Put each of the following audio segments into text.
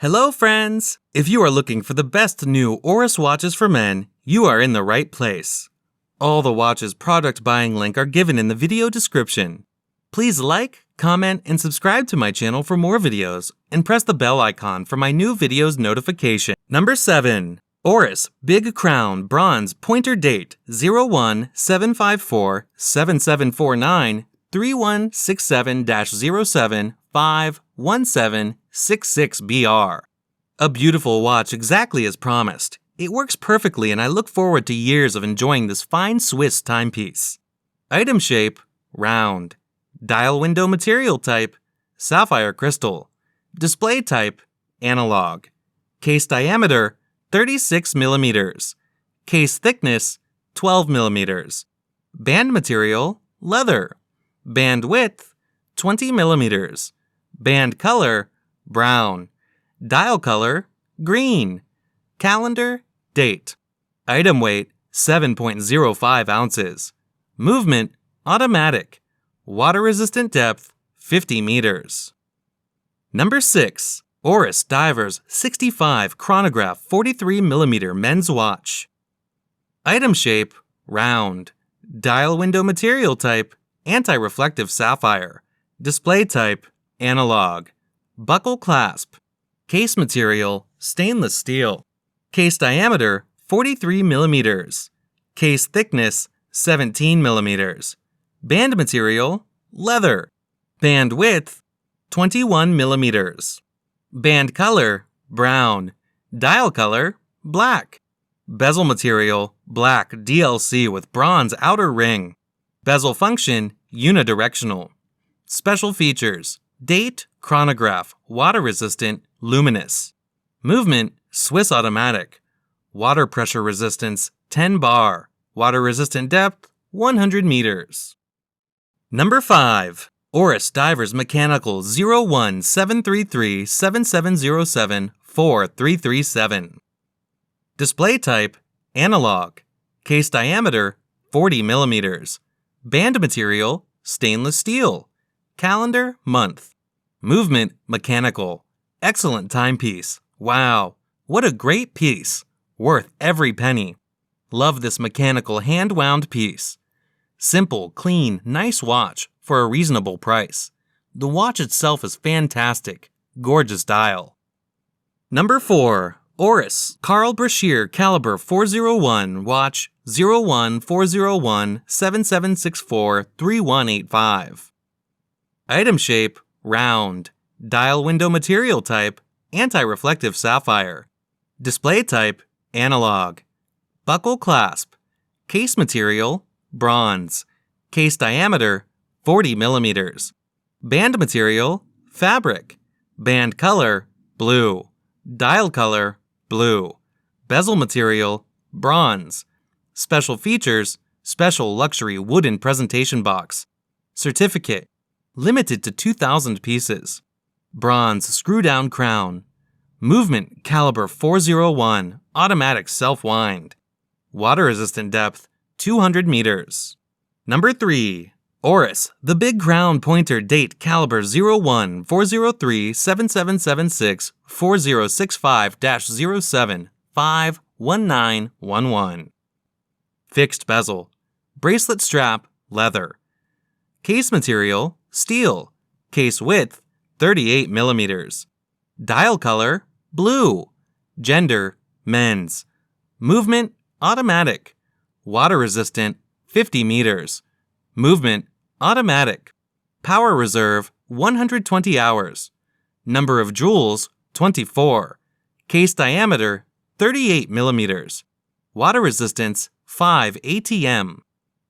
Hello, friends! If you are looking for the best new Oris watches for men, you are in the right place. All the watches product buying link are given in the video description. Please like, comment, and subscribe to my channel for more videos, and press the bell icon for my new videos notification. Number 7. Oris Big Crown Bronze Pointer Date 01-7547-7749-3167-07-51766BR. A beautiful watch exactly as promised. It works perfectly and I look forward to years of enjoying this fine Swiss timepiece. Item shape, round. Dial window material type, sapphire crystal. Display type, analog. Case diameter, 36 millimeters. Case thickness, 12 millimeters. Band material, leather. Band width, 20 millimeters. Band color, brown. Dial color, green. Calendar, date. Item weight, 7.05 ounces. Movement, automatic. Water-resistant depth, 50 meters. Number 6. Oris Divers 65 Chronograph 43mm men's watch. Item shape, round. Dial window material type, anti-reflective sapphire. Display type, analog. Buckle clasp. Case material, stainless steel. Case diameter, 43 millimeters. Case thickness, 17 millimeters. Band material, leather. Band width, 21 millimeters. Band color, brown. Dial color, black. Bezel material, black DLC with bronze outer ring. Bezel function, unidirectional. Special features, date, chronograph, water resistant, luminous. Movement, Swiss automatic. Water pressure resistance, 10 bar. Water resistant depth, 100 meters. Number 5. Oris Divers Mechanical 01-733-7707-4337. Display type, analog. Case diameter, 40 millimeters. Band material, stainless steel. Calendar, month. Movement, mechanical. Excellent timepiece. Wow, what a great piece. Worth every penny. Love this mechanical hand-wound piece. Simple, clean, nice watch for a reasonable price. The watch itself is fantastic. Gorgeous dial. Number 4. Oris Carl Brashear Calibre 401 watch 01-401-7764-3185. Item shape, round. Dial window material type, anti-reflective sapphire. Display type, analog. Buckle clasp. Case material, bronze. Case diameter, 40 millimeters. Band material, fabric. Band color, blue. Dial color, blue. Bezel material, bronze. Special features, special luxury wooden presentation box. Certificate, limited to 2,000 pieces. Bronze screw-down crown. Movement Calibre 401, automatic self-wind. Water-resistant depth, 200 meters. Number 3. Oris The Big Crown Pointer Date Calibre 01-403-7776-4065-07-51911. Fixed bezel. Bracelet strap, leather. Case material, steel. Case width, 38 millimeters. Dial color, blue. Gender, men's. Movement, automatic. Water resistant, 50 meters. Movement, automatic. Power reserve, 120 hours. Number of jewels, 24. Case diameter, 38 millimeters. Water resistance, 5 ATM.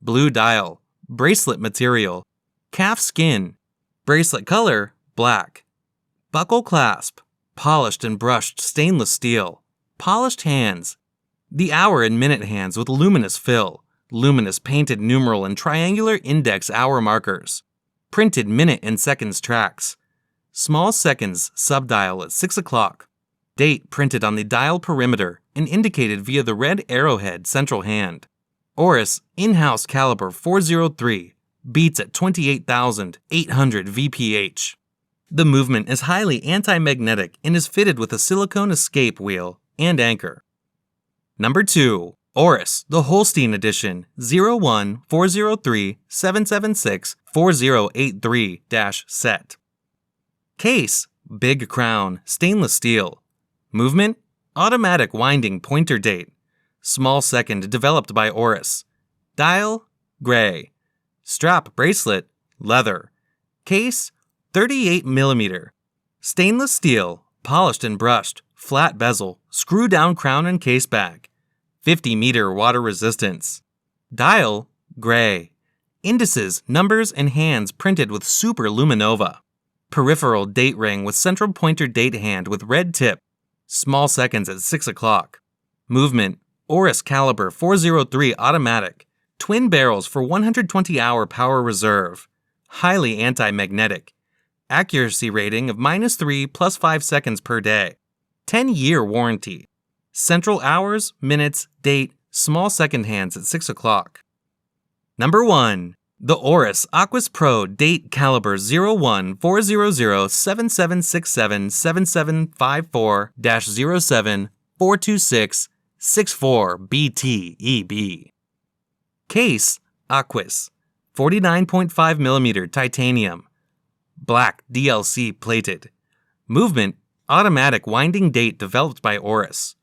Blue dial. Bracelet material. Calf skin. Bracelet color, black. Buckle clasp. Polished and brushed stainless steel. Polished hands. The hour and minute hands with luminous fill. Luminous painted numeral and triangular index hour markers. Printed minute and seconds tracks. Small seconds subdial at 6 o'clock. Date printed on the dial perimeter and indicated via the red arrowhead central hand. Oris in-house Calibre 403 beats at 28,800 VPH. The movement is highly anti-magnetic and is fitted with a silicone escape wheel and anchor. Number 2. Oris, the Holstein Edition 01-403-776-4083- Case, big crown, stainless steel. Movement, automatic winding pointer date. Small second developed by Oris. Dial, gray. Strap bracelet, leather. Case, 38mm. Stainless steel, polished and brushed, flat bezel, screw down crown and case back. 50-meter water resistance. Dial, gray. Indices, numbers, and hands printed with super luminova. Peripheral date ring with central pointer date hand with red tip. Small seconds at 6 o'clock. Movement, Oris Calibre 403 automatic. Twin barrels for 120-hour power reserve. Highly anti-magnetic. Accuracy rating of -3 +5 seconds per day. 10-year warranty. Central hours, minutes, date, small second hands at 6 o'clock. Number 1. The Oris Aquis Pro Date Calibre 01-400-7767-775426-64BTEB. Case, Aquis, 49.5mm titanium. Black DLC plated. Movement, automatic winding date developed by Oris.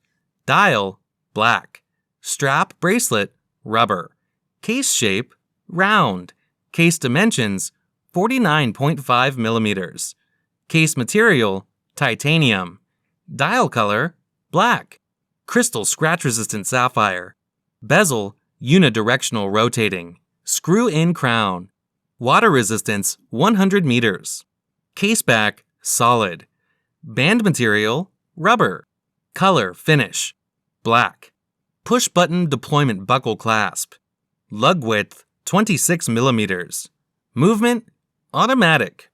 Dial, black. Strap, bracelet, rubber. Case shape, round. Case dimensions, 49.5mm. Case material, titanium. Dial color, black. Crystal scratch-resistant sapphire. Bezel, unidirectional rotating. Screw-in crown. Water resistance, 100 meters. Case back, solid. Band material, rubber. Color, finish, black. Push-button deployment buckle clasp. Lug width, 26mm. Movement, automatic.